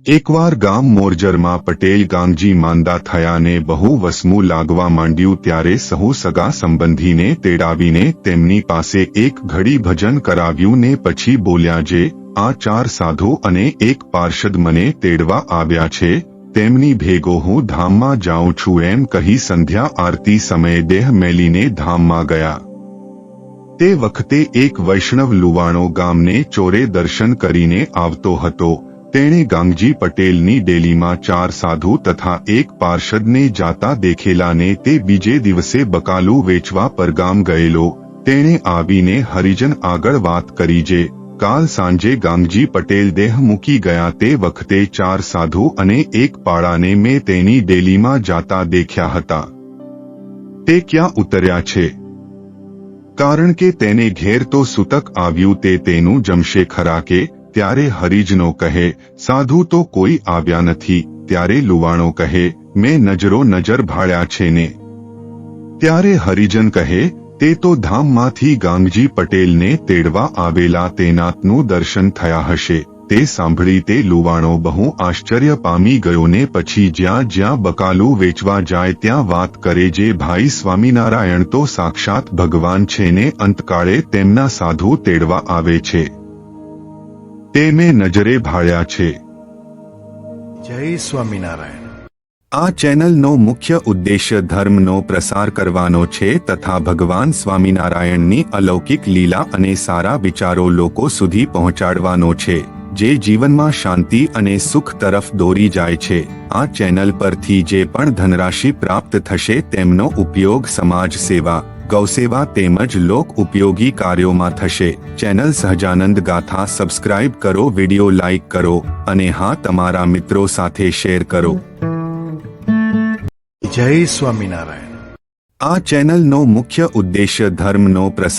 એકવાર ગામ મોરજરમાં પટેલ ગાંગજી માંદા થયાને બહુ વસમું લાગવા માંડ્યું ત્યારે સહુ સગા સંબંધીને તેડાવીને તેમની પાસે એક ઘડી ભજન કરાવ્યું ને પછી બોલ્યા, જે આ 4 સાધુ અને એક પાર્ષદ મને તેડવા આવ્યા છે તેમની ભેગો હું ધામમાં જાઉં છું એમ કહી સંધ્યા આરતી સમયે દેહ મેલીને ધામમાં ગયા। તે વખતે એક વૈષ્ણવ લુવાણો ગામને ચોરે દર્શન કરીને આવતો હતો। તેણે ગાંગજી પટેલની ડેલીમાં 4 સાધુ તથા એક પાર્ષદને જાતા દેખેલાને તે બીજે દિવસે બકાલું વેચવા પરગામ ગયેલો। તેણે આવીને હરિજન આગળ વાત કરી, જે કાલ સાંજે ગાંગજી પટેલ દેહ મૂકી ગયા તે વખતે 4 સાધુ અને એક પાળાને મેં તેની ડેલીમાં જાતા દેખ્યા હતા। તે ક્યાં ઉતર્યા છે? કારણ કે તેને ઘેર તો સૂતક આવ્યું તે તેનું જમશે ખરા કે? ત્યારે હરિજનો કહે, સાધુ તો કોઈ આવ્યા નથી। ત્યારે લુવાણો કહે, મેં નજર ભાળ્યા છે ને। ત્યારે હરિજન કહે, તે તો ધામમાંથી ગાંગજી પટેલને તેડવા આવેલા તેનાથનું દર્શન થયા હશે। તે સાંભળી તે લુવાણો બહુ આશ્ચર્ય પામી ગયો ને પછી જ્યાં જ્યાં બકાલું વેચવા જાય ત્યાં વાત કરે, જે ભાઈ સ્વામિનારાયણ તો સાક્ષાત ભગવાન છે ને અંતકાળે તેમના સાધુ તેડવા આવે છે। તે મેં નજરે ભાળ્યા છે। જય સ્વામિનારાયણ। આ ચેનલનો મુખ્ય ઉદ્દેશ્ય ધર્મનો પ્રસાર કરવાનો છે તથા ભગવાન સ્વામિનારાયણની અલૌકિક લીલા અને સારા વિચારો લોકો સુધી પહોંચાડવાનો છે, જે જીવનમાં શાંતિ અને સુખ તરફ દોરી જાય છે। આ ચેનલ પરથી જે પણ ધનરાશિ પ્રાપ્ત થશે તેમનો ઉપયોગ સમાજ સેવા, ગૌસેવા તેમજ લોક ઉપયોગી કાર્યોમાં થશે। ચેનલ સહજાનંદ ગાથા સબસ્ક્રાઇબ કરો, વિડિયો લાઇક કરો અને હા, તમારા મિત્રો સાથે શેર કરો। જય સ્વામિનારાયણ। આ ચેનલનો મુખ્ય ઉદ્દેશ્ય ધર્મનો પ્રસાર